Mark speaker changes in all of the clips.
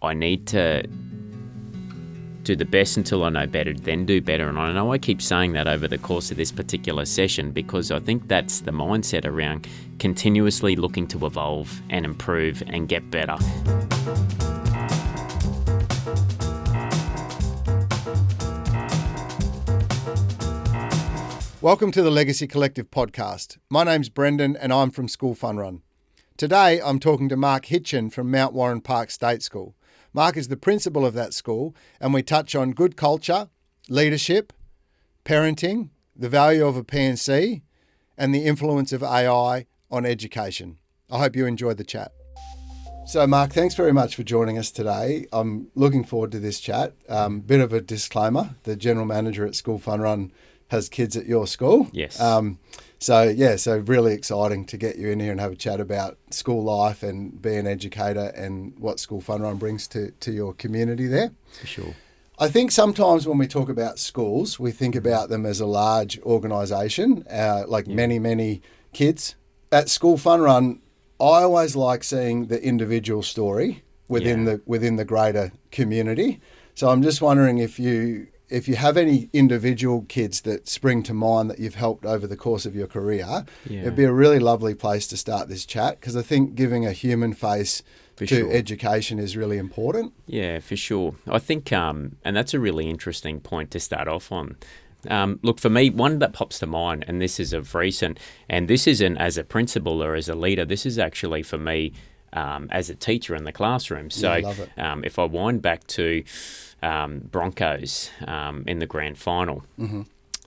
Speaker 1: I need to do the best until I know better, then do better. And I know I keep saying that over the course of this particular session because I think that's the mindset around continuously looking to evolve and improve and get better.
Speaker 2: Welcome to the Legacy Collective podcast. My name's Brendan and I'm from School Fun Run. Today I'm talking to Mark Hitchen from Mount Warren Park State School. Mark is the principal of that school and we touch on good culture, leadership, parenting, the value of a P&C and the influence of AI on education. I hope you enjoyed the chat. So Mark, thanks very much for joining us today. I'm looking forward to this chat. Bit of a disclaimer, the general manager at School Fun Run has kids at your school.
Speaker 1: Yes.
Speaker 2: So really exciting to get you in here and have a chat about school life and be an educator and what School Fun Run brings to your community there.
Speaker 1: For sure.
Speaker 2: I think sometimes when we talk about schools, we think about them as a large organisation, many kids. At School Fun Run, I always like seeing the individual story within the greater community. So I'm just wondering if you have any individual kids that spring to mind that you've helped over the course of your career, It'd be a really lovely place to start this chat because I think giving a human face to education is really important. Yeah,
Speaker 1: for sure. I think, and that's a really interesting point to start off on. Look, for me, one that pops to mind, and this is of recent, and this isn't as a principal or as a leader, this is actually for me as a teacher in the classroom. So if I wind back to Broncos in the grand final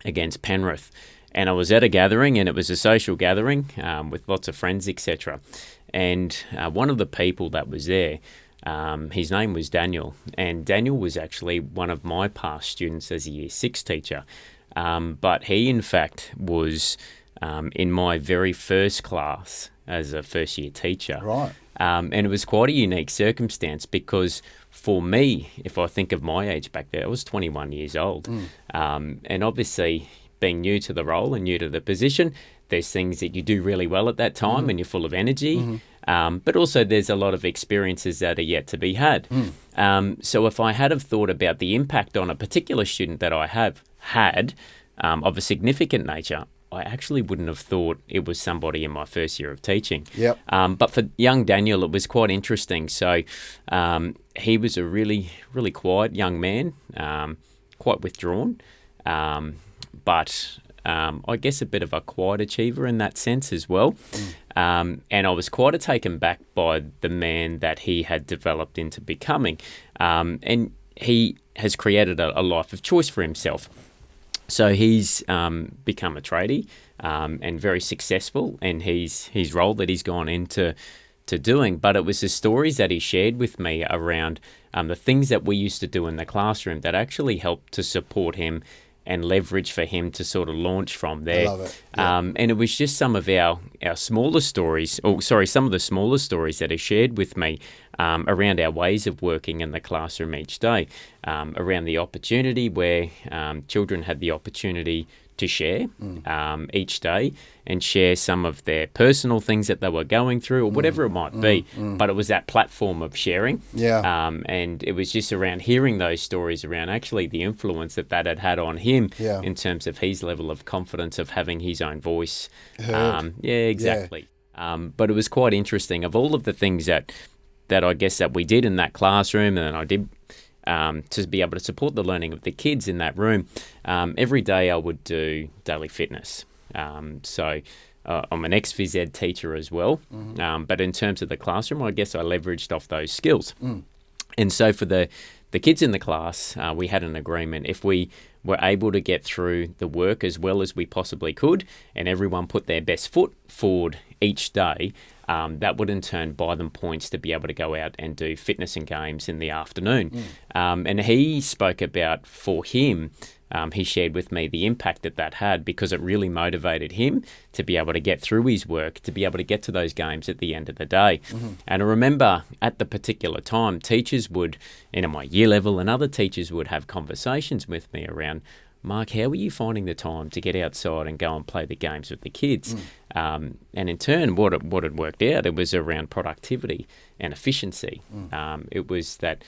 Speaker 1: against Penrith, and I was at a gathering, and it was a social gathering with lots of friends, etc. And one of the people that was there, his name was Daniel, and Daniel was actually one of my past students as a Year 6 teacher, but he in fact was in my very first class as a first year teacher.
Speaker 2: Right.
Speaker 1: And it was quite a unique circumstance because for me, if I think of my age back there, I was 21 years old. And obviously, being new to the role and new to the position, there's things that you do really well at that time and you're full of energy. But also there's a lot of experiences that are yet to be had. So if I had have thought about the impact on a particular student that I have had of a significant nature, I actually wouldn't have thought it was somebody in my first year of teaching. But for young Daniel, it was quite interesting. So he was a really, really quiet young man, quite withdrawn, but I guess a bit of a quiet achiever in that sense as well. And I was quite taken back by the man that he had developed into becoming. And he has created a life of choice for himself. So he's become a tradie and very successful in his role that he's gone into doing. But it was the stories that he shared with me around the things that we used to do in the classroom that actually helped to support him and leverage for him to sort of launch from there.
Speaker 2: I love it. Yeah.
Speaker 1: And it was just some of our smaller stories, some of the smaller stories that he shared with me around our ways of working in the classroom each day, around the opportunity where children had the opportunity to share each day and share some of their personal things that they were going through or whatever it might be. But it was that platform of sharing. And it was just around hearing those stories around actually the influence that had on him in terms of his level of confidence of having his own voice. Exactly. But it was quite interesting of all of the things that I guess that we did in that classroom and I did to be able to support the learning of the kids in that room. Every day I would do daily fitness. So I'm an ex-phys ed teacher as well. But in terms of the classroom, I guess I leveraged off those skills. And so for the kids in the class, we had an agreement. If we were able to get through the work as well as we possibly could, and everyone put their best foot forward each day, that would in turn buy them points to be able to go out and do fitness and games in the afternoon. And he spoke about, for him, he shared with me the impact that had because it really motivated him to be able to get through his work, to be able to get to those games at the end of the day. And I remember at the particular time, teachers would, my year level and other teachers would have conversations with me around, Mark, how are you finding the time to get outside and go and play the games with the kids? And in turn, what it worked out, it was around productivity and efficiency. It was that,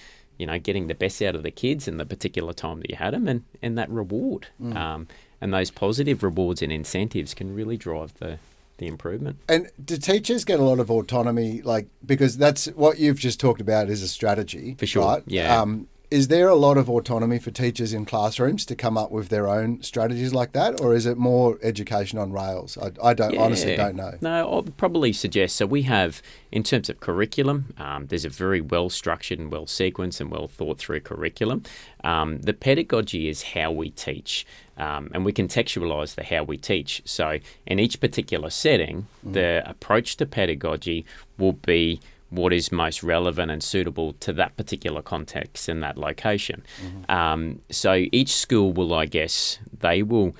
Speaker 1: getting the best out of the kids in the particular time that you had them, and that reward. And those positive rewards and incentives can really drive the improvement.
Speaker 2: And do teachers get a lot of autonomy, because that's what you've just talked about is a strategy?
Speaker 1: For sure,
Speaker 2: right?
Speaker 1: yeah.
Speaker 2: Is there a lot of autonomy for teachers in classrooms to come up with their own strategies like that, or is it more education on rails? I honestly don't know.
Speaker 1: No, I'd probably suggest, so we have, in terms of curriculum, there's a very well-structured and well-sequenced and well-thought-through curriculum. The pedagogy is how we teach, and we contextualise the how we teach. So in each particular setting, the approach to pedagogy will be what is most relevant and suitable to that particular context and that location. So each school will, they will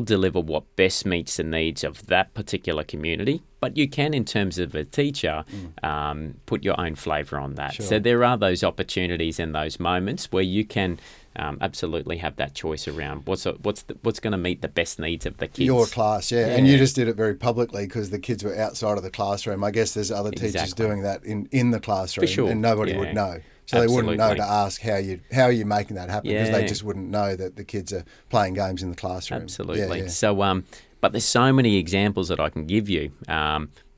Speaker 1: deliver what best meets the needs of that particular community. But you can, in terms of a teacher, put your own flavour on that.
Speaker 2: Sure.
Speaker 1: So there are those opportunities and those moments where you can absolutely have that choice around what's going to meet the best needs of the kids.
Speaker 2: Your class, yeah. And you just did it very publicly because the kids were outside of the classroom. I guess there's other teachers doing that in the classroom,
Speaker 1: for sure.
Speaker 2: And nobody would know. So they wouldn't know to ask how are you making that happen, because they just wouldn't know that the kids are playing games in the classroom.
Speaker 1: Absolutely. So, but there's so many examples that I can give you.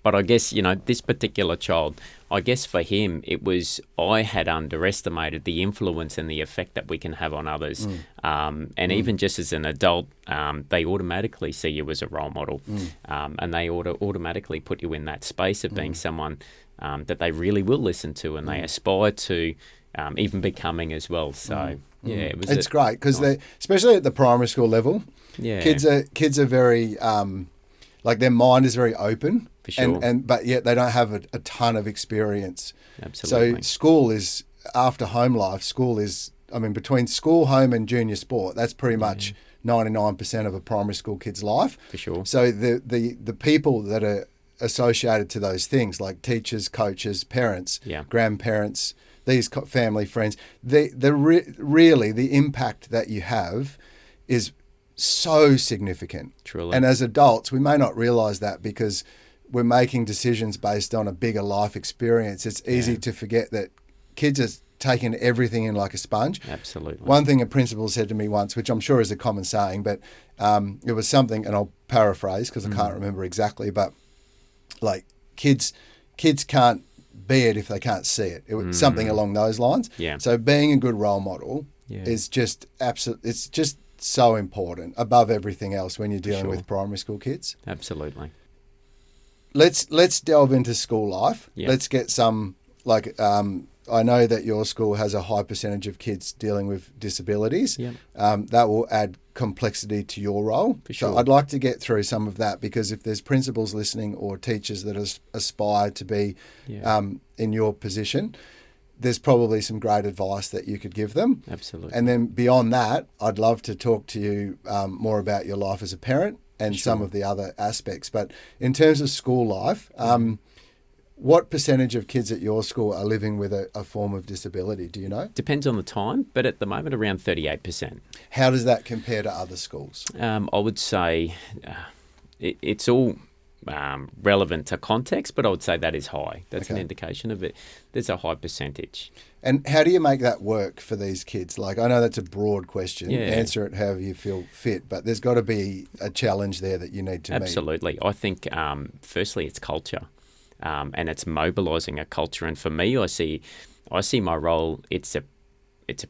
Speaker 1: But I guess, this particular child, I guess for him, it was I had underestimated the influence and the effect that we can have on others. And even just as an adult, they automatically see you as a role model. And they automatically put you in that space of being someone that they really will listen to, and they aspire to even becoming as well. So, it's
Speaker 2: great because especially at the primary school level, kids are very, their mind is very open.
Speaker 1: For sure.
Speaker 2: But yet they don't have a ton of experience.
Speaker 1: Absolutely.
Speaker 2: So school is, after home life, between school, home and junior sport, that's pretty much 99% of a primary school kid's life.
Speaker 1: For sure.
Speaker 2: So the people that are associated to those things, like teachers, coaches, parents, grandparents, these family friends, really the impact that you have is so significant.
Speaker 1: Truly.
Speaker 2: And as adults, we may not realise that because we're making decisions based on a bigger life experience. It's easy to forget that kids are taking everything in like a sponge.
Speaker 1: Absolutely.
Speaker 2: One thing a principal said to me once, which I'm sure is a common saying, but it was something, and I'll paraphrase because I can't remember exactly, but kids can't be it if they can't see it. It was something along those lines.
Speaker 1: Yeah.
Speaker 2: So being a good role model is just it's just so important above everything else when you're dealing with primary school kids.
Speaker 1: Absolutely.
Speaker 2: Let's delve into school life.
Speaker 1: Yep.
Speaker 2: Let's get some, I know that your school has a high percentage of kids dealing with disabilities.
Speaker 1: Yep.
Speaker 2: That will add complexity to your role.
Speaker 1: For sure.
Speaker 2: So I'd like to get through some of that, because if there's principals listening or teachers that aspire to be in your position, there's probably some great advice that you could give them.
Speaker 1: Absolutely.
Speaker 2: And then beyond that, I'd love to talk to you more about your life as a parent and some of the other aspects. But in terms of school life, what percentage of kids at your school are living with a form of disability? Do you know?
Speaker 1: Depends on the time, but at the moment around 38%.
Speaker 2: How does that compare to other schools?
Speaker 1: I would say it's all relevant to context, but I would say that is high. That's an indication of it. There's a high percentage.
Speaker 2: And how do you make that work for these kids? I know that's a broad question. Answer it however you feel fit, but there's got to be a challenge there that you need to meet.
Speaker 1: Absolutely. I think, firstly, it's culture, and it's mobilising a culture. And for me, I see my role, it's a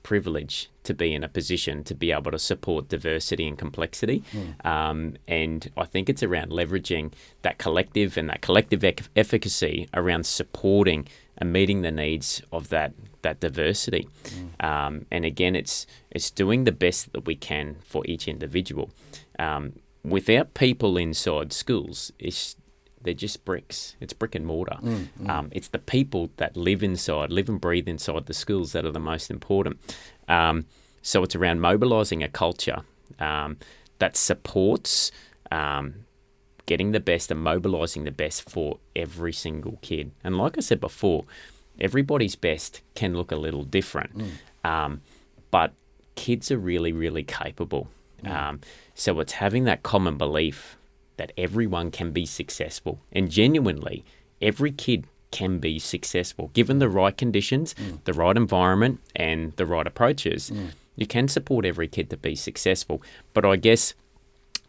Speaker 1: privilege to be in a position to be able to support diversity and complexity. And I think it's around leveraging that collective efficacy around supporting and meeting the needs of that diversity. And again, it's doing the best that we can for each individual. Without people inside schools, they're just bricks. It's brick and mortar. It's the people that live and breathe inside the schools that are the most important. So it's around mobilising a culture that supports getting the best and mobilising the best for every single kid. And like I said before, everybody's best can look a little different. But kids are really, really capable. So it's having that common belief that everyone can be successful, and genuinely, every kid can be successful given the right conditions, the right environment, and the right approaches. You can support every kid to be successful, but I guess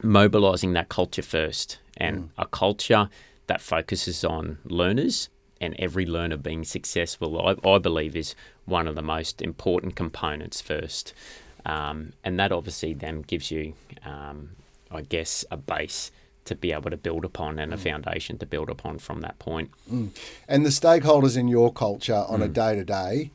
Speaker 1: mobilizing that culture first, and a culture that focuses on learners and every learner being successful, I believe, is one of the most important components first. And that obviously then gives you, I guess, a base to be able to build upon and a foundation to build upon from that point.
Speaker 2: And the stakeholders in your culture on a day-to-day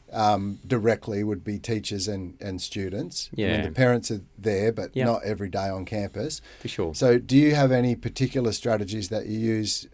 Speaker 2: directly would be teachers and students.
Speaker 1: Yeah.
Speaker 2: I mean, the parents are there, but
Speaker 1: Yep.
Speaker 2: not every day on campus.
Speaker 1: For sure.
Speaker 2: So do you have any particular strategies that you use?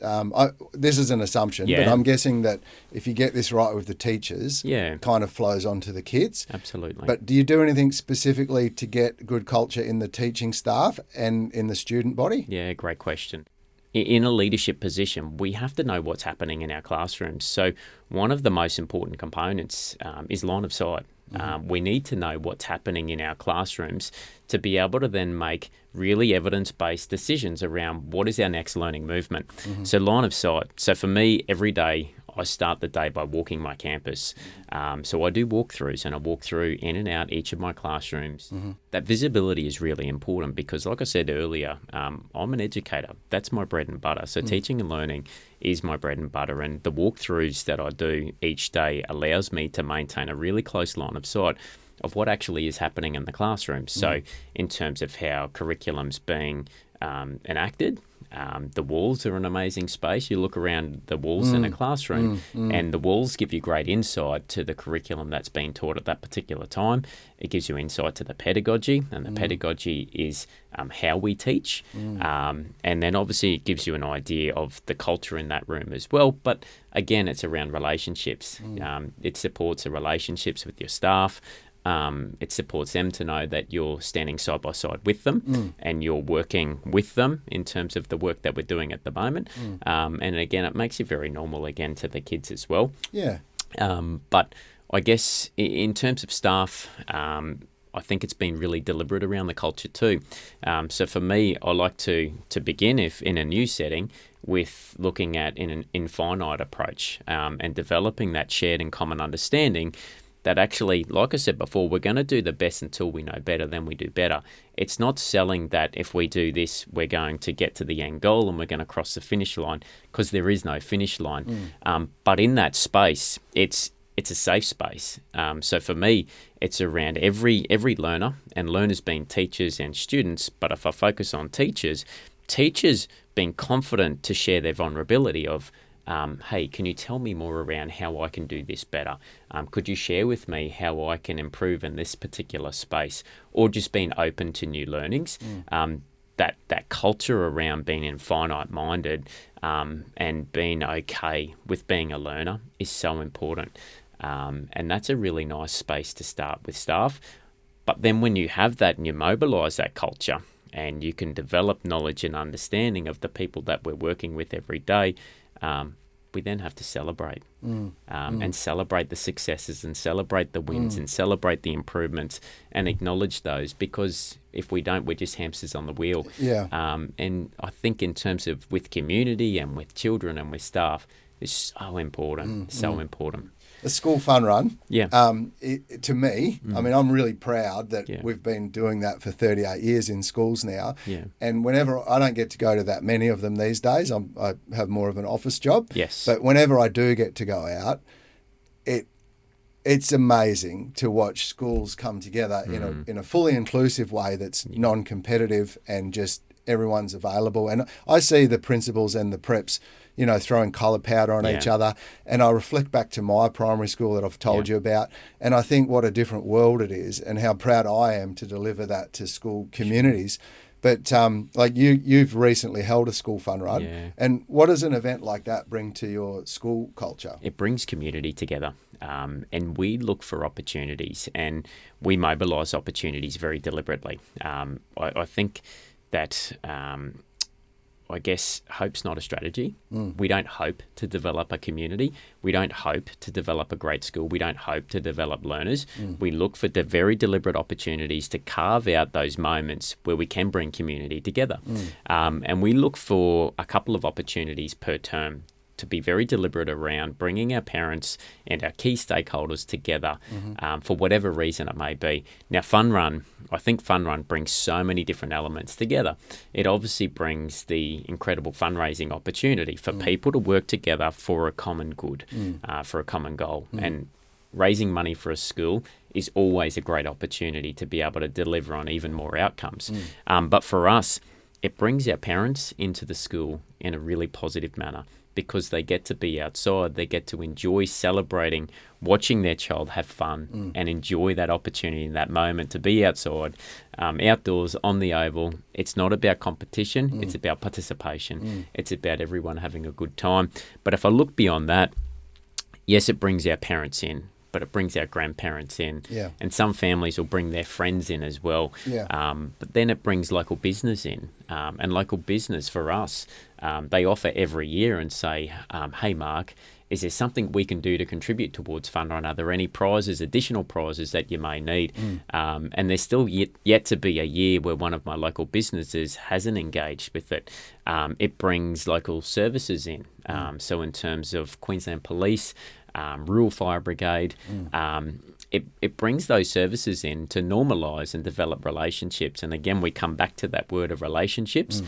Speaker 2: This is an assumption, but
Speaker 1: Yeah.
Speaker 2: I'm guessing that if you get this right with the teachers,
Speaker 1: Yeah.
Speaker 2: it kind of flows on to the kids.
Speaker 1: Absolutely.
Speaker 2: But do you do anything specifically to get good culture in the teaching staff and in the student body?
Speaker 1: Yeah, great question. In a leadership position, we have to know what's happening in our classrooms. So one of the most important components is line of sight. We need to know what's happening in our classrooms to be able to then make really evidence-based decisions around what is our next learning movement. So line of sight. So for me, every day, I start the day by walking my campus. So I do walkthroughs, and I walk through in and out each of my classrooms. That visibility is really important because, like I said earlier, I'm an educator. That's my bread and butter. So teaching and learning is my bread and butter. And the walkthroughs that I do each day allows me to maintain a really close line of sight of what actually is happening in the classroom. So in terms of how curriculum's being enacted, the walls are an amazing space. You look around the walls in a classroom and the walls give you great insight to the curriculum that's being taught at that particular time. It gives you insight to the pedagogy, and the pedagogy is how we teach. And then obviously it gives you an idea of the culture in that room as well. But again, it's around relationships. It supports the relationships with your staff. It supports them to know that you're standing side by side with them and you're working with them in terms of the work that we're doing at the moment. And again, it makes it very normal again to the kids as well.
Speaker 2: Yeah.
Speaker 1: But I guess in terms of staff, I think it's been really deliberate around the culture too. So for me, I like to begin, if in a new setting, with looking at an infinite approach and developing that shared and common understanding that actually, like I said before, we're going to do the best until we know better, then we do better. It's not selling that if we do this, we're going to get to the end goal and we're going to cross the finish line, because there is no finish line. But in that space, it's a safe space. So for me, it's around every learner, and learners being teachers and students. But if I focus on teachers being confident to share their vulnerability of, hey, can you tell me more around how I can do this better? Could you share with me how I can improve in this particular space? Or just being open to new learnings. That culture around being infinite-minded and being okay with being a learner is so important. And that's a really nice space to start with staff. But then when you have that and you mobilise that culture and you can develop knowledge and understanding of the people that we're working with every day, we then have to celebrate and celebrate the successes and celebrate the wins and celebrate the improvements and acknowledge those, because if we don't, we're just hamsters on the wheel.
Speaker 2: Yeah.
Speaker 1: And I think in terms of with community and with children and with staff, it's so important, so important.
Speaker 2: The school fun run.
Speaker 1: Yeah.
Speaker 2: To me, I mean, I'm really proud that
Speaker 1: Yeah.
Speaker 2: we've been doing that for 38 years in schools now.
Speaker 1: Yeah.
Speaker 2: And whenever I don't get to go to that many of them these days, I have more of an office job.
Speaker 1: Yes.
Speaker 2: But whenever I do get to go out, it's amazing to watch schools come together in a fully inclusive way that's non-competitive and just everyone's available. And I see the principals and the preps, throwing colour powder on each other. And I reflect back to my primary school that I've told you about. And I think what a different world it is and how proud I am to deliver that to school communities. But like you've recently held a school fun run.
Speaker 1: Yeah.
Speaker 2: And what does an event like that bring to your school culture?
Speaker 1: It brings community together, and we look for opportunities and we mobilise opportunities very deliberately. I think that I guess hope's not a strategy. We don't hope to develop a community. We don't hope to develop a great school. We don't hope to develop learners. We look for the very deliberate opportunities to carve out those moments where we can bring community together. And we look for a couple of opportunities per term to be very deliberate around bringing our parents and our key stakeholders together for whatever reason it may be. Now, I think Fun Run brings so many different elements together. It obviously brings the incredible fundraising opportunity for people to work together for a common good, for a common goal. And raising money for a school is always a great opportunity to be able to deliver on even more outcomes. But for us, it brings our parents into the school in a really positive manner, because they get to be outside, they get to enjoy celebrating, watching their child have fun and enjoy that opportunity in that moment to be outside, outdoors, on the oval. It's not about competition, it's about participation. It's about everyone having a good time. But if I look beyond that, yes, it brings our parents in, but it brings our grandparents in. And some families will bring their friends in as well. But then it brings local business in. And local business for us, they offer every year and say, hey, Mark, is there something we can do to contribute towards Fun Run? Are there any prizes, additional prizes that you may need? And there's still yet to be a year where one of my local businesses hasn't engaged with it. It brings local services in. So in terms of Queensland Police, Rural Fire Brigade, it brings those services in to normalise and develop relationships. And again, we come back to that word of relationships.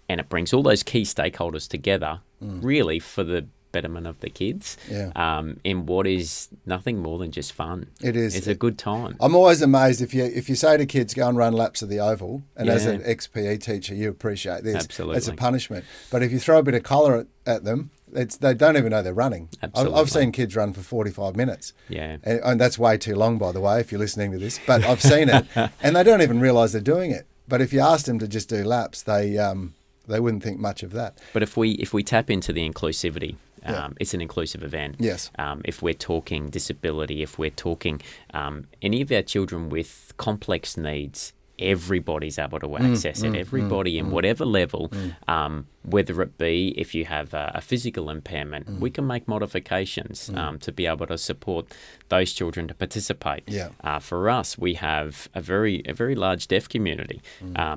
Speaker 1: And it brings all those key stakeholders together, really for the betterment of the kids, in what is nothing more than just fun.
Speaker 2: It is.
Speaker 1: It's a good time.
Speaker 2: I'm always amazed if you say to kids, go and run laps of the oval, and as an ex-PE teacher, you appreciate this.
Speaker 1: Absolutely.
Speaker 2: It's a punishment. But if you throw a bit of collar at them, they don't even know they're running.
Speaker 1: Absolutely.
Speaker 2: I've seen kids run for 45 minutes.
Speaker 1: Yeah.
Speaker 2: And that's way too long, by the way, if you're listening to this. But I've seen it, and they don't even realise they're doing it. But if you asked them to just do laps, they wouldn't think much of that.
Speaker 1: But if we tap into the inclusivity, it's an inclusive event.
Speaker 2: Yes.
Speaker 1: If we're talking disability, if we're talking any of our children with complex needs, everybody's able to access it. Everybody in whatever level, whether it be if you have a physical impairment, we can make modifications to be able to support those children to participate. For us, we have a very large deaf community.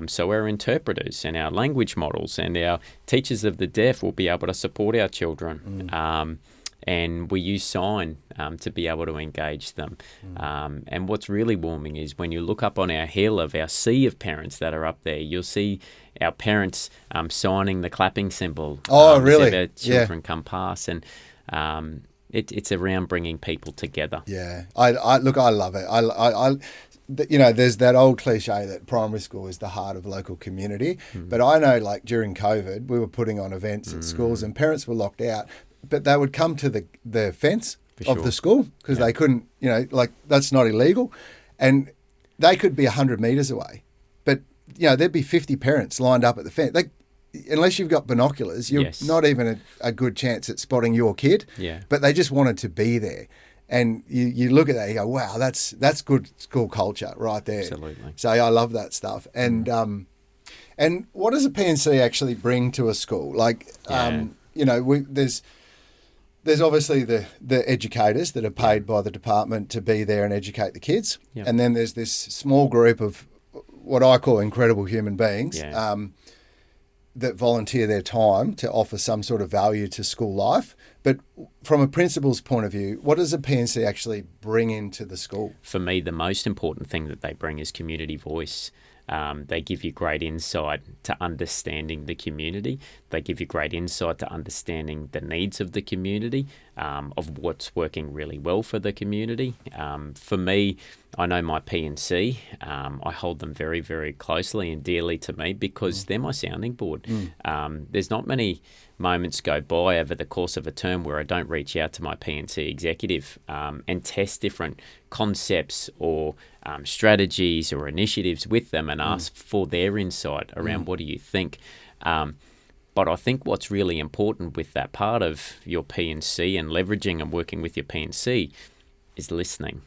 Speaker 1: So our interpreters and our language models and our teachers of the deaf will be able to support our children. And we use sign to be able to engage them. And what's really warming is when you look up on our hill of our sea of parents that are up there, you'll see our parents signing the clapping symbol.
Speaker 2: Really?
Speaker 1: As our children come past. And it's around bringing people together.
Speaker 2: Yeah. I love it. There's that old cliche that primary school is the heart of local community. But I know, like during COVID, we were putting on events at schools and parents were locked out. But they would come to the fence of the school because they couldn't, that's not illegal. And they could be 100 metres away. But, there'd be 50 parents lined up at the fence. Unless you've got binoculars, you're not even a good chance at spotting your kid. But they just wanted to be there. And you look at that, you go, wow, that's good school culture right there.
Speaker 1: Absolutely.
Speaker 2: So I love that stuff. And what does a PNC actually bring to a school? There's obviously the educators that are paid by the department to be there and educate the kids. And then there's this small group of what I call incredible human beings that volunteer their time to offer some sort of value to school life. But from a principal's point of view, what does a PNC actually bring into the school?
Speaker 1: For me, the most important thing that they bring is community voice. They give you great insight to understanding the community. They give you great insight to understanding the needs of the community, of what's working really well for the community. For me, I know my P&C. I hold them very, very closely and dearly to me because they're my sounding board. There's not many moments go by over the course of a term where I don't reach out to my P&C executive and test different concepts or strategies or initiatives with them and ask for their insight around what do you think. But I think what's really important with that part of your P&C and leveraging and working with your P&C is listening.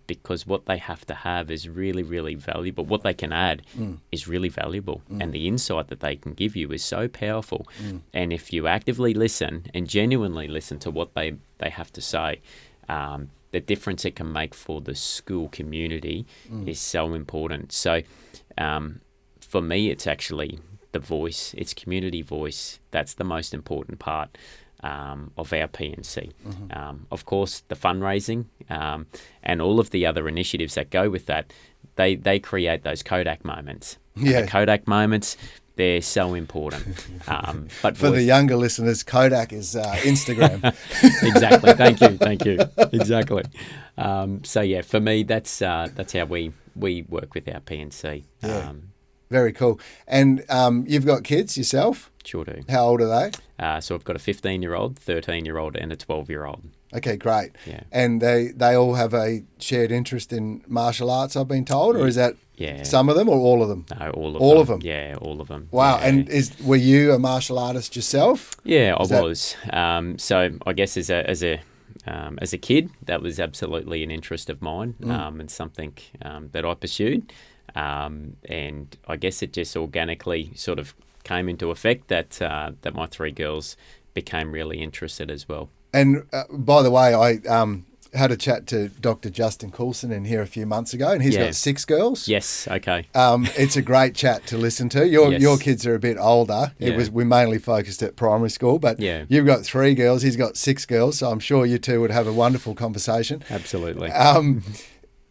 Speaker 1: because what they have to have is really, really valuable. What they can add is really valuable, and the insight that they can give you is so powerful. And if you actively listen and genuinely listen to what they have to say, the difference it can make for the school community is so important. So for me, it's actually the voice. It's community voice. That's the most important part of our PNC. Of course, the fundraising and all of the other initiatives that go with that, they create those Kodak moments.
Speaker 2: Yeah.
Speaker 1: And the Kodak moments, they're so important. But
Speaker 2: For the younger listeners, Kodak is Instagram.
Speaker 1: Exactly. Thank you. Exactly. So yeah, for me, that's how we work with our PNC.
Speaker 2: Yeah. Very cool. And you've got kids yourself?
Speaker 1: Sure do.
Speaker 2: How old are they?
Speaker 1: So I've got a 15-year-old, 13-year-old, and a 12-year-old.
Speaker 2: Okay, great.
Speaker 1: Yeah.
Speaker 2: And they all have a shared interest in martial arts, I've been told, or is that some of them or all of them?
Speaker 1: No, all of them.
Speaker 2: All of them?
Speaker 1: Yeah, all of them.
Speaker 2: Wow.
Speaker 1: Yeah.
Speaker 2: And were you a martial artist yourself?
Speaker 1: Yeah, I was. So I guess as a kid, that was absolutely an interest of mine and something that I pursued. And I guess it just organically sort of came into effect that my three girls became really interested as well.
Speaker 2: And by the way, I had a chat to Dr. Justin Coulson in here a few months ago, and he's got 6 girls.
Speaker 1: Yes, okay.
Speaker 2: It's a great chat to listen to. Your kids are a bit older.
Speaker 1: Yeah.
Speaker 2: We mainly focused at primary school, but you've got 3 girls. He's got 6 girls, so I'm sure you two would have a wonderful conversation.
Speaker 1: Absolutely.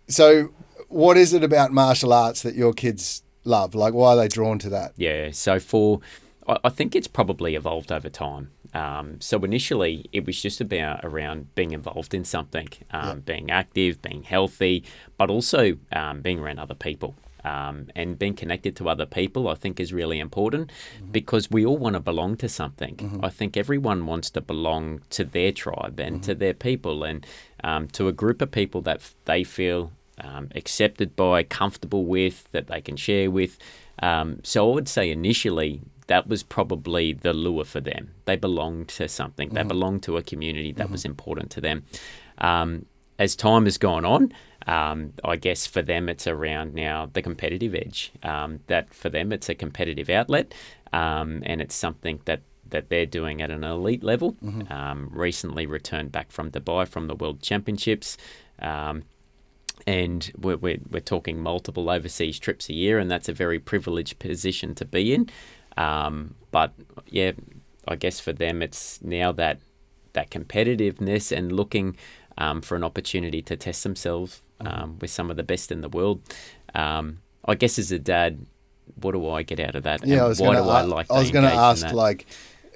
Speaker 2: So what is it about martial arts that your kids love? Like, why are they drawn to that?
Speaker 1: Yeah, so I think it's probably evolved over time. So initially, it was just around being involved in something, being active, being healthy, but also being around other people. And being connected to other people, I think, is really important because we all want to belong to something. I think everyone wants to belong to their tribe and to their people and to a group of people that they feel accepted by, comfortable with, that they can share with. So I would say initially that was probably the lure for them. They belonged to something. They belonged to a community that was important to them. As time has gone on, I guess for them it's around now the competitive edge. That for them it's a competitive outlet, and it's something that they're doing at an elite level. Recently returned back from Dubai from the World Championships. And we're talking multiple overseas trips a year, and that's a very privileged position to be in. But yeah, I guess for them it's now that competitiveness and looking for an opportunity to test themselves with some of the best in the world. I guess as a dad, what do I get out of that?
Speaker 2: Yeah,
Speaker 1: and I was
Speaker 2: going to ask, like,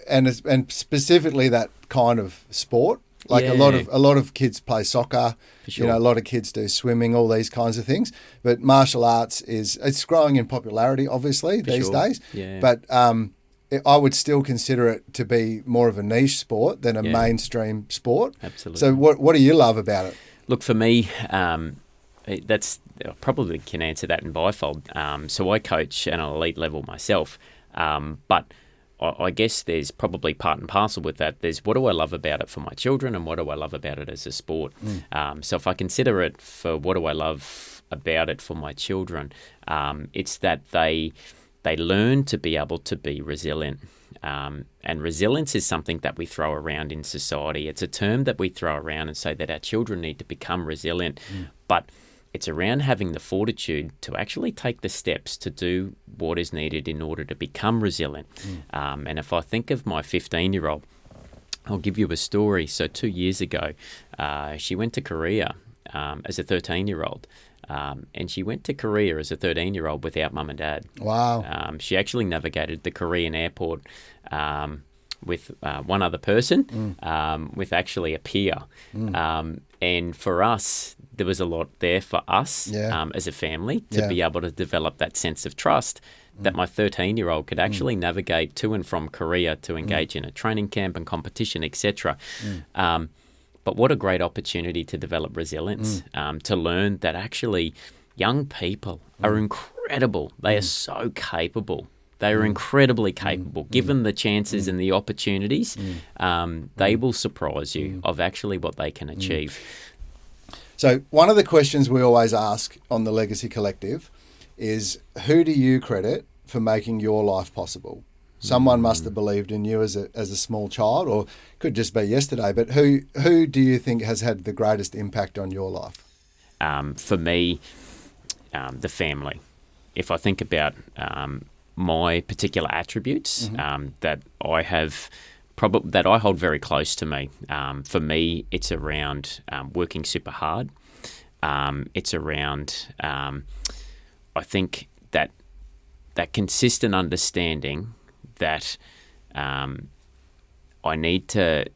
Speaker 2: and specifically that kind of sport. Like a lot of kids play soccer,
Speaker 1: sure.
Speaker 2: A lot of kids do swimming, all these kinds of things. But martial arts it's growing in popularity, obviously, these days.
Speaker 1: Yeah.
Speaker 2: But I would still consider it to be more of a niche sport than a mainstream sport.
Speaker 1: Absolutely.
Speaker 2: So what do you love about it?
Speaker 1: Look, for me, that's I probably can answer that in bifold. So I coach at an elite level myself, but I guess there's probably part and parcel with that. There's what do I love about it for my children and what do I love about it as a sport. So if I consider it for what do I love about it for my children, it's that they learn to be able to be resilient. And resilience is something that we throw around in society. It's a term that we throw around and say that our children need to become resilient. But it's around having the fortitude to actually take the steps to do what is needed in order to become resilient. And if I think of my 15-year-old, I'll give you a story. So 2 years ago, she went to Korea as a 13-year-old. And she went to Korea as a 13-year-old without mum and dad.
Speaker 2: Wow.
Speaker 1: She actually navigated the Korean airport with one other person, with actually a peer. And for us, there was a lot there for us as a family to be able to develop that sense of trust that my 13-year-old could actually navigate to and from Korea to engage in a training camp and competition, etc. But what a great opportunity to develop resilience, to learn that actually young people are incredible. They are so capable. They are incredibly capable. Given the chances and the opportunities, they will surprise you of actually what they can achieve.
Speaker 2: So one of the questions we always ask on the Legacy Collective is, who do you credit for making your life possible? Someone must have believed in you as a small child, or could just be yesterday, but who do you think has had the greatest impact on your life?
Speaker 1: For me, the family. If I think about my particular attributes that I have, that I hold very close to me. For me, it's around working super hard. It's around, I think, that consistent understanding that I need to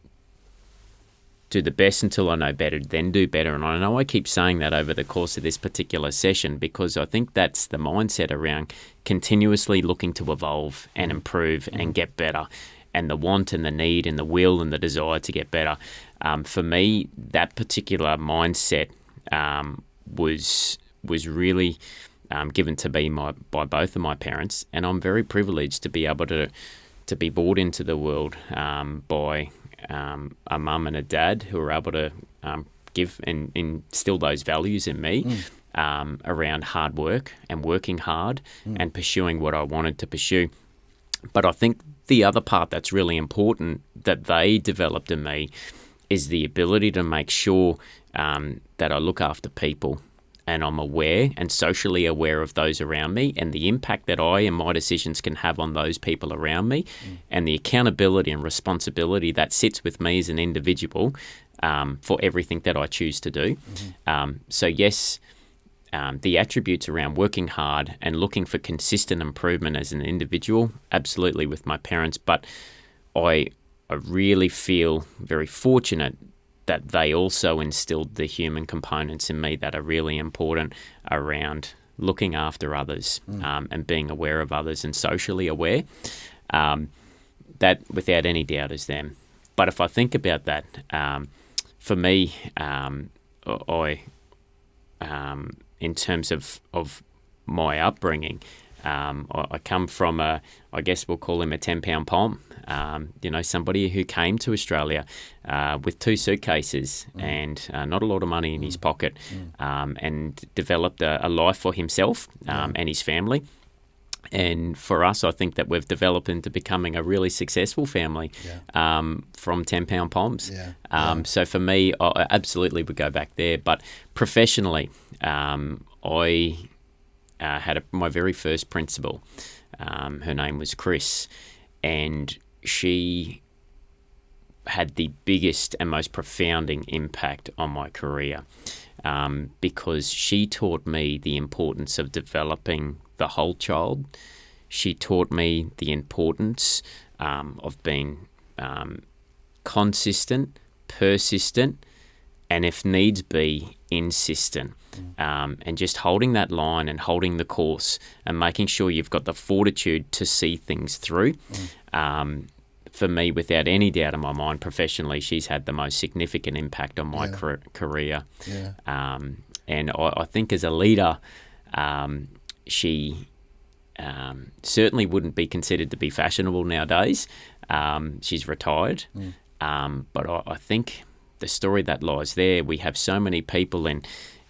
Speaker 1: do the best until I know better, then do better. And I know I keep saying that over the course of this particular session, because I think that's the mindset around continuously looking to evolve and improve and get better, and the want and the need and the will and the desire to get better. For me, that particular mindset was really given to me by both of my parents, and I'm very privileged to be able to be brought into the world by a mum and a dad who are able to give and instill those values in me around hard work and working hard and pursuing what I wanted to pursue. But I think the other part that's really important that they developed in me is the ability to make sure that I look after people, and I'm aware and socially aware of those around me, and the impact that I and my decisions can have on those people around me, and the accountability and responsibility that sits with me as an individual for everything that I choose to do. So yes, the attributes around working hard and looking for consistent improvement as an individual, absolutely with my parents, but I really feel very fortunate that they also instilled the human components in me that are really important around looking after others and being aware of others and socially aware. That, without any doubt, is them. But if I think about that, for me, in terms of my upbringing, I come from I guess we'll call him a 10-pound pom. Somebody who came to Australia with 2 suitcases and not a lot of money in his pocket, and developed a life for himself and his family. And for us, I think that we've developed into becoming a really successful family from 10-pound poms. So for me, I absolutely would go back there. But professionally, I had my very first principal. Her name was Chris, and she had the biggest and most profounding impact on my career because she taught me the importance of developing the whole child. She taught me the importance of being consistent, persistent, and if needs be, insistent. And just holding that line and holding the course and making sure you've got the fortitude to see things through. For me, without any doubt in my mind, professionally, she's had the most significant impact on my career. And I think as a leader, she certainly wouldn't be considered to be fashionable nowadays. She's retired. But I think the story that lies there, we have so many people in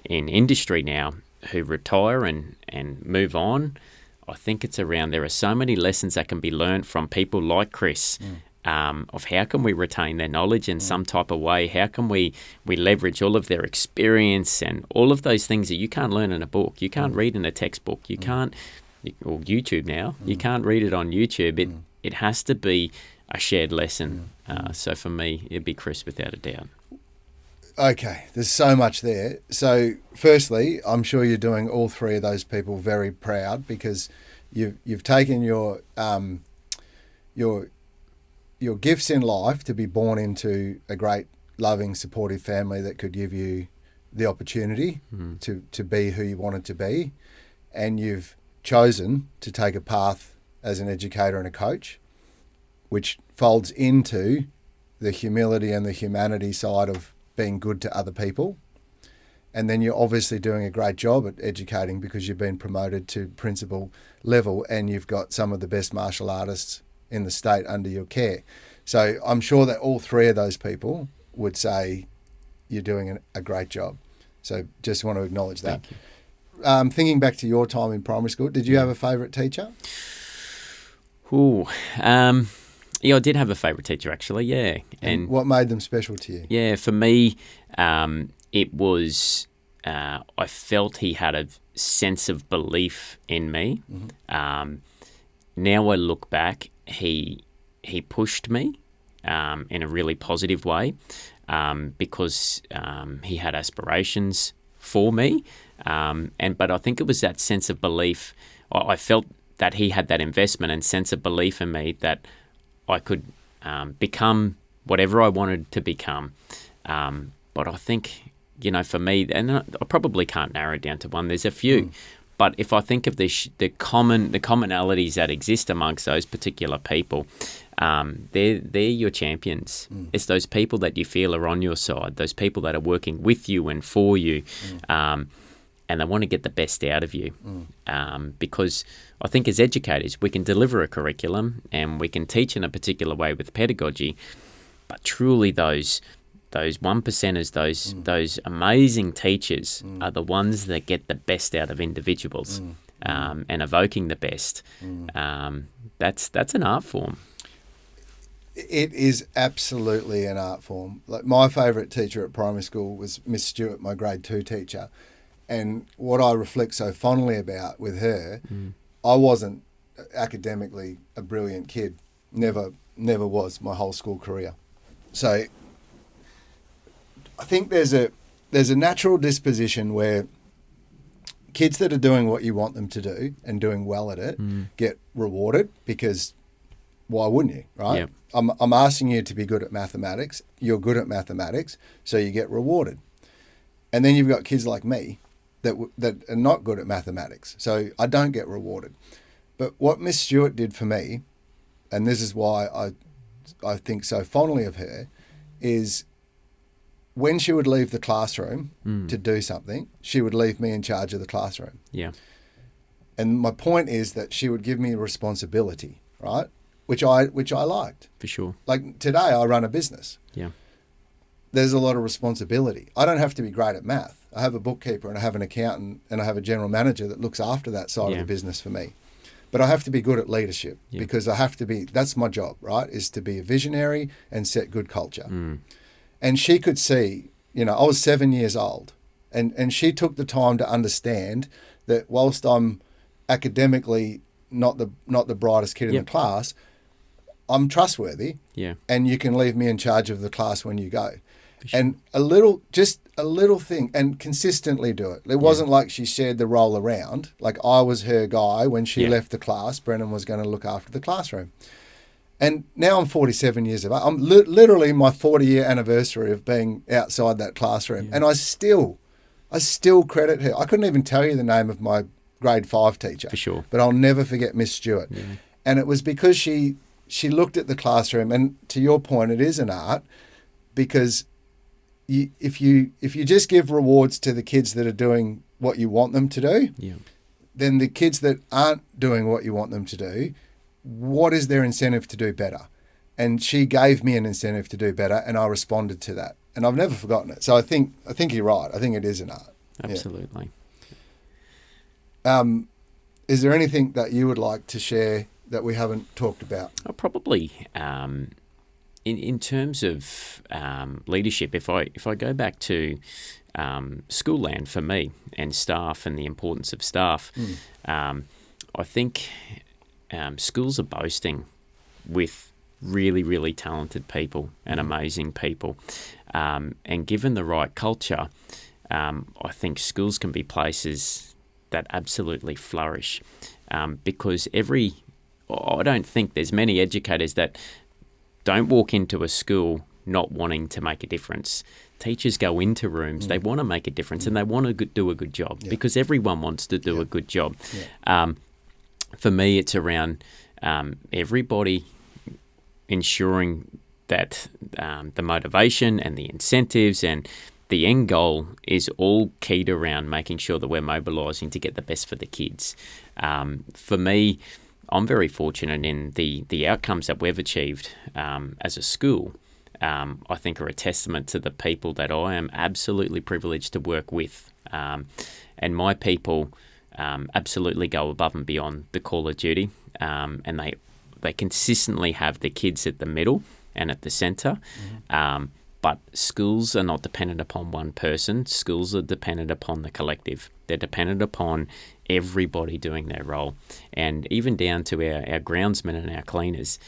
Speaker 1: industry now who retire and move on. I think it's around, there are so many lessons that can be learned from people like Chris of how can we retain their knowledge in some type of way, how can we leverage all of their experience and all of those things that you can't learn in a book, you can't read in a textbook, you can't, or YouTube now, you can't read it on YouTube. It has to be a shared lesson. So for me, it'd be Chris without a doubt.
Speaker 2: Okay, there's so much there. So firstly, I'm sure you're doing all 3 of those people very proud because you've taken your gifts in life to be born into a great, loving, supportive family that could give you the opportunity to be who you wanted to be, and you've chosen to take a path as an educator and a coach, which folds into the humility and the humanity side of being good to other people. And then you're obviously doing a great job at educating because you've been promoted to principal level and you've got some of the best martial artists in the state under your care. So I'm sure that all 3 of those people would say you're doing a great job. So just want to acknowledge that.
Speaker 1: Thank you.
Speaker 2: Thinking back to your time in primary school, did you have a favourite teacher?
Speaker 1: Ooh, yeah, I did have a favourite teacher actually. Yeah,
Speaker 2: And what made them special to you?
Speaker 1: yeah, for me, it was I felt he had a sense of belief in me. Now I look back, he pushed me in a really positive way because he had aspirations for me, but I think it was that sense of belief. I felt that he had that investment and sense of belief in me that I could become whatever I wanted to become. But I think, for me, and I probably can't narrow it down to one. There's a few. But if I think of the commonalities that exist amongst those particular people, they're your champions. It's those people that you feel are on your side, those people that are working with you and for you, and they want to get the best out of you. Because I think as educators, we can deliver a curriculum and we can teach in a particular way with pedagogy, but truly those one percenters, those amazing teachers are the ones that get the best out of individuals, and evoking the best. That's an art form.
Speaker 2: It is absolutely an art form. Like my favourite teacher at primary school was Miss Stewart, my grade 2 teacher, and what I reflect so fondly about with her, I wasn't academically a brilliant kid. Never was my whole school career. So I think there's a natural disposition where kids that are doing what you want them to do and doing well at it get rewarded, because why wouldn't you, right?
Speaker 1: Yep.
Speaker 2: I'm asking you to be good at mathematics. You're good at mathematics, so you get rewarded. And then you've got kids like me that are not good at mathematics, so I don't get rewarded. But what Miss Stewart did for me, and this is why I think so fondly of her, is when she would leave the classroom to do something, she would leave me in charge of the classroom.
Speaker 1: Yeah.
Speaker 2: And my point is that she would give me responsibility, right? Which I liked.
Speaker 1: For sure.
Speaker 2: Like today, I run a business.
Speaker 1: Yeah.
Speaker 2: There's a lot of responsibility. I don't have to be great at math. I have a bookkeeper and I have an accountant and I have a general manager that looks after that side of the business for me. But I have to be good at leadership because I have to be, that's my job, right? Is to be a visionary and set good culture. And she could see, I was 7 years old and she took the time to understand that whilst I'm academically not the brightest kid in the class, I'm trustworthy.
Speaker 1: Yeah.
Speaker 2: And you can leave me in charge of the class when you go. Sure. And a little thing, and consistently do it. It wasn't like she shared the role around. Like I was her guy when she left the class. Brendan was going to look after the classroom. And now I'm 47 years of age. I'm literally my 40-year anniversary of being outside that classroom. Yeah. And I still credit her. I couldn't even tell you the name of my grade 5 teacher.
Speaker 1: For sure.
Speaker 2: But I'll never forget Miss Stewart. Yeah. And it was because she looked at the classroom, and to your point, it is an art, because if you just give rewards to the kids that are doing what you want them to do, then the kids that aren't doing what you want them to do, what is their incentive to do better? And she gave me an incentive to do better, and I responded to that, and I've never forgotten it. So I think you're right. I think it is an art.
Speaker 1: Absolutely.
Speaker 2: Yeah. Is there anything that you would like to share that we haven't talked about?
Speaker 1: Probably. In terms of leadership, if I go back to school land for me and staff and the importance of staff, I think schools are boasting with really, really talented people and amazing people. And given the right culture, I think schools can be places that absolutely flourish, because I don't think there's many educators that don't walk into a school not wanting to make a difference. Teachers go into rooms, they want to make a difference, and they want to do a good job, because everyone wants to do a good job. For me, it's around everybody ensuring that the motivation and the incentives and the end goal is all keyed around making sure that we're mobilising to get the best for the kids. For me, I'm very fortunate in the outcomes that we've achieved as a school. I think are a testament to the people that I am absolutely privileged to work with. And my people absolutely go above and beyond the call of duty, and they consistently have the kids at the middle and at the centre. But schools are not dependent upon one person. Schools are dependent upon the collective. They're dependent upon everybody doing their role. And even down to our groundsmen and our cleaners,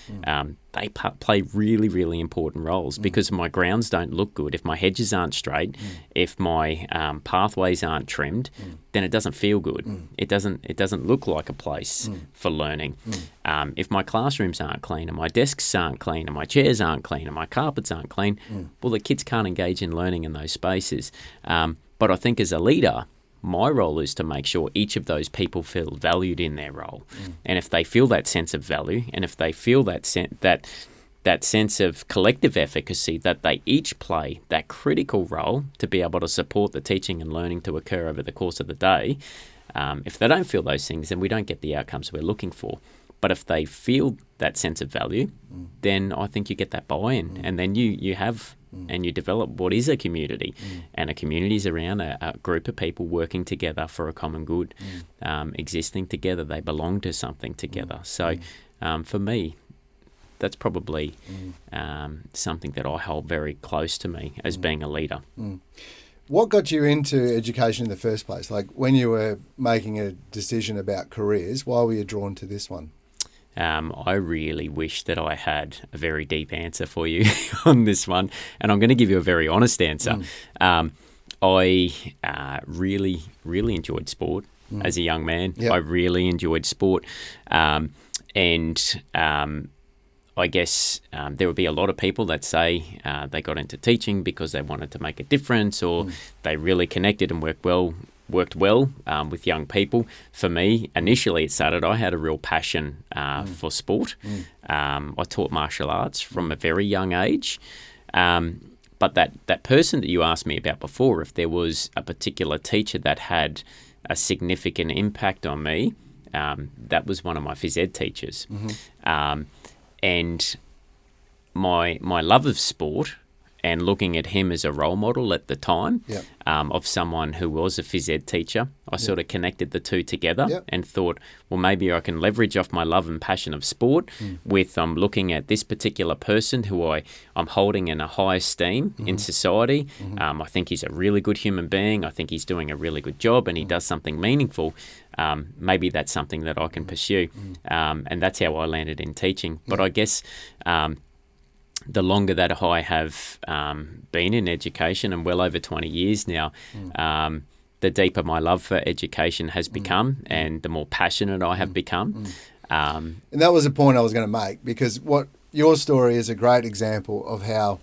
Speaker 1: they play really, really important roles, because if my grounds don't look good, if my hedges aren't straight, if my pathways aren't trimmed, then it doesn't feel good. It doesn't look like a place for learning. If my classrooms aren't clean, and my desks aren't clean, and my chairs aren't clean, and my carpets aren't clean, well, the kids can't engage in learning in those spaces. But I think as a leader, my role is to make sure each of those people feel valued in their role. And if they feel that sense of value, and if they feel that sense of collective efficacy, that they each play that critical role to be able to support the teaching and learning to occur over the course of the day, if they don't feel those things, then we don't get the outcomes we're looking for. But if they feel that sense of value, then I think you get that buy-in, and then you have and you develop what is a community. And a community is around a group of people working together for a common good, existing together. They belong to something together. So for me, that's probably something that I hold very close to me as being a leader.
Speaker 2: What got you into education in the first place? Like when you were making a decision about careers, why were you drawn to this one?
Speaker 1: I really wish that I had a very deep answer for you on this one, and I'm going to give you a very honest answer. I really, really enjoyed sport as a young man. Yep. I really enjoyed sport, and I guess there would be a lot of people that say they got into teaching because they wanted to make a difference, or they really connected and worked well with young people. For me, initially it started, I had a real passion for sport. I taught martial arts from a very young age. But that person that you asked me about before, if there was a particular teacher that had a significant impact on me, that was one of my phys ed teachers. And my love of sport, and looking at him as a role model at the time, of someone who was a phys ed teacher, I sort of connected the two together and thought, well, maybe I can leverage off my love and passion of sport with looking at this particular person who I'm holding in a high esteem in society. I think he's a really good human being. I think he's doing a really good job, and he does something meaningful. Maybe that's something that I can pursue. And that's how I landed in teaching. But I guess the longer that I have been in education, and well over 20 years now, the deeper my love for education has become, and the more passionate I have become.
Speaker 2: And that was a point I was going to make, because what your story is a great example of how,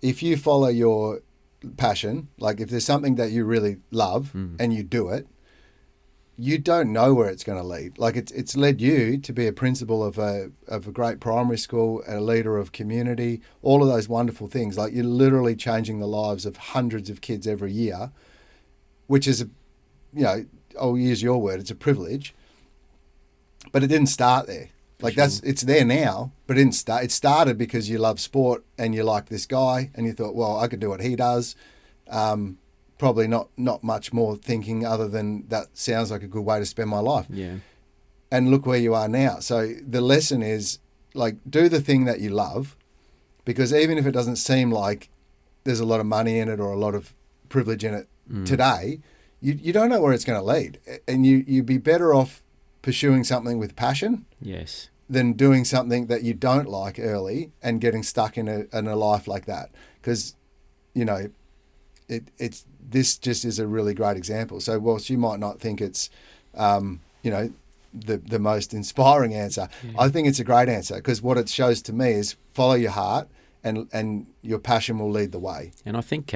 Speaker 2: if you follow your passion, like if there's something that you really love and you do it, you don't know where it's going to lead. Like it's led you to be a principal of a great primary school, a leader of community, all of those wonderful things. Like you're literally changing the lives of hundreds of kids every year, which is, I'll use your word, it's a privilege. But it didn't start there. Like it's there now, but it didn't start. It started because you love sport and you like this guy, and you thought, well, I could do what he does. Probably not much more thinking other than that sounds like a good way to spend my life.
Speaker 1: Yeah.
Speaker 2: And look where you are now. So the lesson is, like, do the thing that you love, because even if it doesn't seem like there's a lot of money in it or a lot of privilege in it today, you don't know where it's going to lead. And you'd be better off pursuing something with passion than doing something that you don't like early and getting stuck in a life like that. Because, this just is a really great example. So whilst you might not think it's, the most inspiring answer, I think it's a great answer, because what it shows to me is follow your heart and your passion will lead the way.
Speaker 1: And I think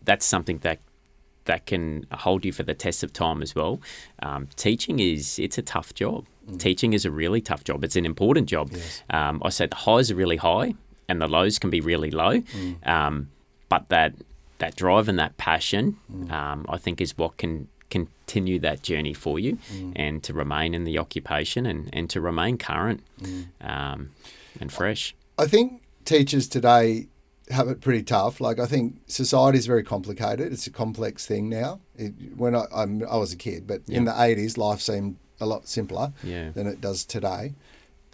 Speaker 1: that's something that can hold you for the test of time as well. Teaching it's a tough job. Teaching is a really tough job. It's an important job. Yes. I said the highs are really high and the lows can be really low. But that drive and that passion, I think, is what can continue that journey for you and to remain in the occupation and to remain current and fresh.
Speaker 2: I think teachers today have it pretty tough. Like, I think society is very complicated. It's a complex thing now. When I was a kid, but in the 80s, life seemed a lot simpler than it does today.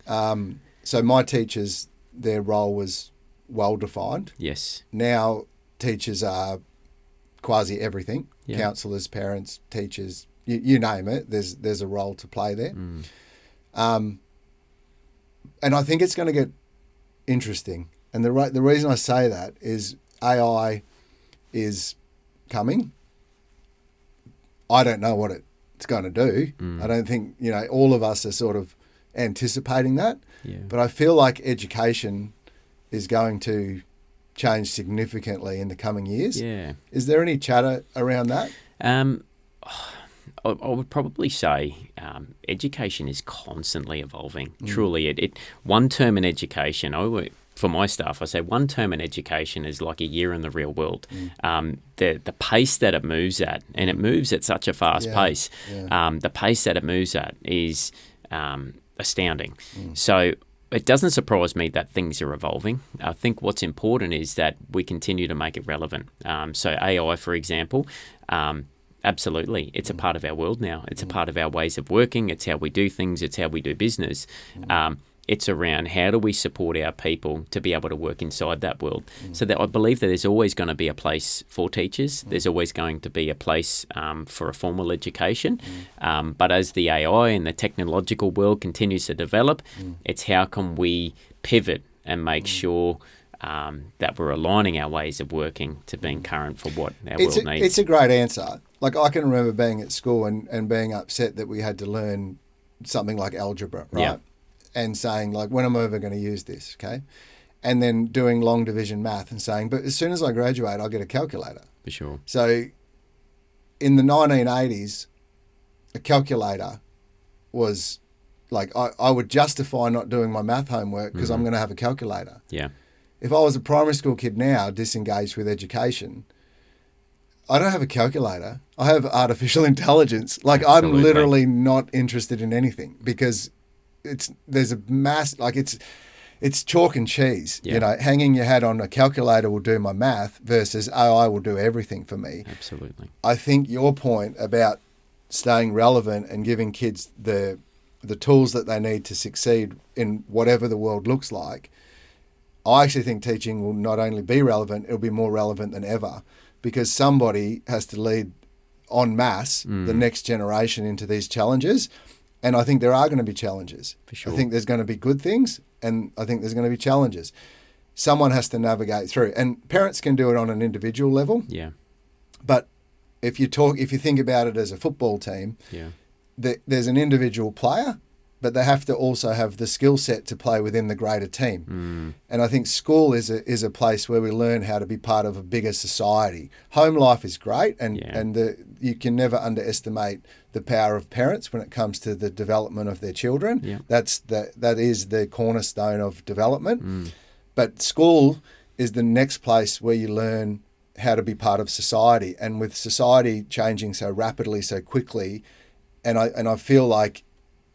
Speaker 2: So my teachers, their role was well defined.
Speaker 1: Yes.
Speaker 2: Now teachers are quasi everything. Counsellors, parents, teachers, you name it. There's a role to play there. And I think it's going to get interesting. And the reason I say that is AI is coming. I don't know what it's going to do. I don't think, all of us are sort of anticipating that.
Speaker 1: Yeah.
Speaker 2: But I feel like education is going to change significantly in the coming years.
Speaker 1: Yeah.
Speaker 2: Is there any chatter around that?
Speaker 1: I would probably say education is constantly evolving. Truly, one term in education, for my staff, I say one term in education is like a year in the real world. The pace that it moves at, and it moves at such a fast pace, the pace that it moves at is astounding. So it doesn't surprise me that things are evolving. I think what's important is that we continue to make it relevant. So AI, for example, absolutely, it's a part of our world now. It's a part of our ways of working. It's how we do things. It's how we do business. It's around how do we support our people to be able to work inside that world. So that I believe that there's always going to be a place for teachers. There's always going to be a place for a formal education. But as the AI and the technological world continues to develop, it's how can we pivot and make sure that we're aligning our ways of working to being current for what our world needs.
Speaker 2: It's a great answer. Like, I can remember being at school and being upset that we had to learn something like algebra, right?
Speaker 1: Yeah.
Speaker 2: And saying, like, when am I ever going to use this, okay? And then doing long division math and saying, but as soon as I graduate, I'll get a calculator.
Speaker 1: For sure.
Speaker 2: So in the 1980s, a calculator was like, I would justify not doing my math homework because I'm going to have a calculator.
Speaker 1: Yeah.
Speaker 2: If I was a primary school kid now, disengaged with education, I don't have a calculator. I have artificial intelligence. Like,
Speaker 1: Absolutely.
Speaker 2: I'm literally not interested in anything because there's a mass, like, it's chalk and cheese.
Speaker 1: Yeah.
Speaker 2: Hanging your hat on a calculator will do my math versus AI will do everything for me.
Speaker 1: Absolutely.
Speaker 2: I think your point about staying relevant and giving kids the tools that they need to succeed in whatever the world looks like, I actually think teaching will not only be relevant, it'll be more relevant than ever, because somebody has to lead en masse the next generation into these challenges. And I think there are going to be challenges.
Speaker 1: For sure.
Speaker 2: I think there's going to be good things, and I think there's going to be challenges. Someone has to navigate through. And parents can do it on an individual level.
Speaker 1: Yeah.
Speaker 2: But if you think about it as a football team, there's an individual player, but they have to also have the skill set to play within the greater team. And I think school is a place where we learn how to be part of a bigger society. Home life is great, and you can never underestimate the power of parents when it comes to the development of their children.
Speaker 1: Yeah.
Speaker 2: That is the cornerstone of development. But school is the next place where you learn how to be part of society. And with society changing so rapidly, so quickly, and I feel like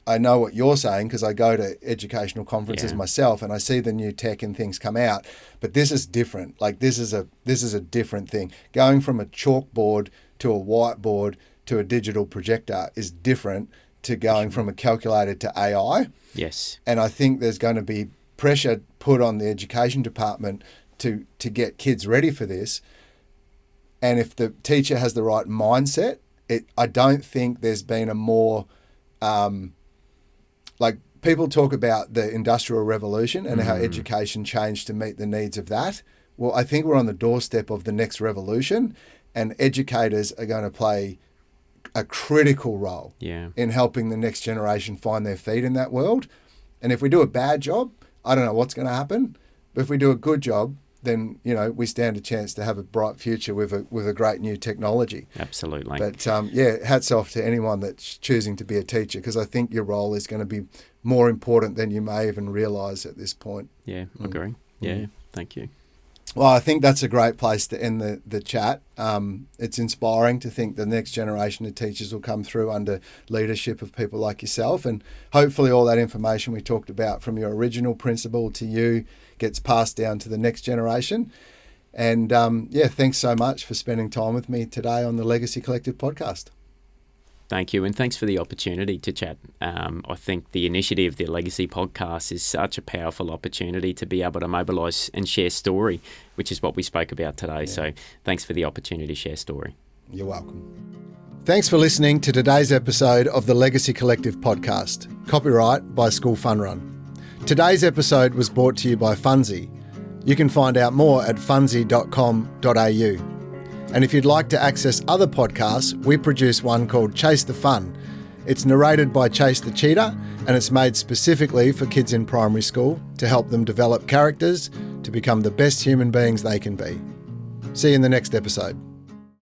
Speaker 2: I know what you're saying because I go to educational conferences myself and I see the new tech and things come out, but this is different. Like, this is a different thing. Going from a chalkboard to a whiteboard to a digital projector is different to going from a calculator to AI.
Speaker 1: Yes.
Speaker 2: And I think there's going to be pressure put on the education department to get kids ready for this. And if the teacher has the right mindset, I don't think there's been a more like, people talk about the Industrial Revolution and how education changed to meet the needs of that. Well, I think we're on the doorstep of the next revolution, and educators are going to play a critical role in helping the next generation find their feet in that world. And if we do a bad job, I don't know what's going to happen. But if we do a good job, then, we stand a chance to have a bright future with a great new technology.
Speaker 1: Absolutely.
Speaker 2: But hats off to anyone that's choosing to be a teacher, because I think your role is going to be more important than you may even realise at this point.
Speaker 1: Yeah, I agree. Yeah, thank you.
Speaker 2: Well, I think that's a great place to end the chat. It's inspiring to think the next generation of teachers will come through under leadership of people like yourself, and hopefully all that information we talked about from your original principal to you gets passed down to the next generation. And thanks so much for spending time with me today on the Legacy Collective podcast.
Speaker 1: Thank you, and thanks for the opportunity to chat. I think the initiative of the Legacy podcast is such a powerful opportunity to be able to mobilise and share story, which is what we spoke about today. Yeah. So thanks for the opportunity to share story.
Speaker 2: You're welcome. Thanks for listening to today's episode of the Legacy Collective podcast, copyright by School Fun Run. Today's episode was brought to you by Funzy. You can find out more at funzy.com.au. And if you'd like to access other podcasts, we produce one called Chase the Fun. It's narrated by Chase the Cheetah, and it's made specifically for kids in primary school to help them develop characters to become the best human beings they can be. See you in the next episode.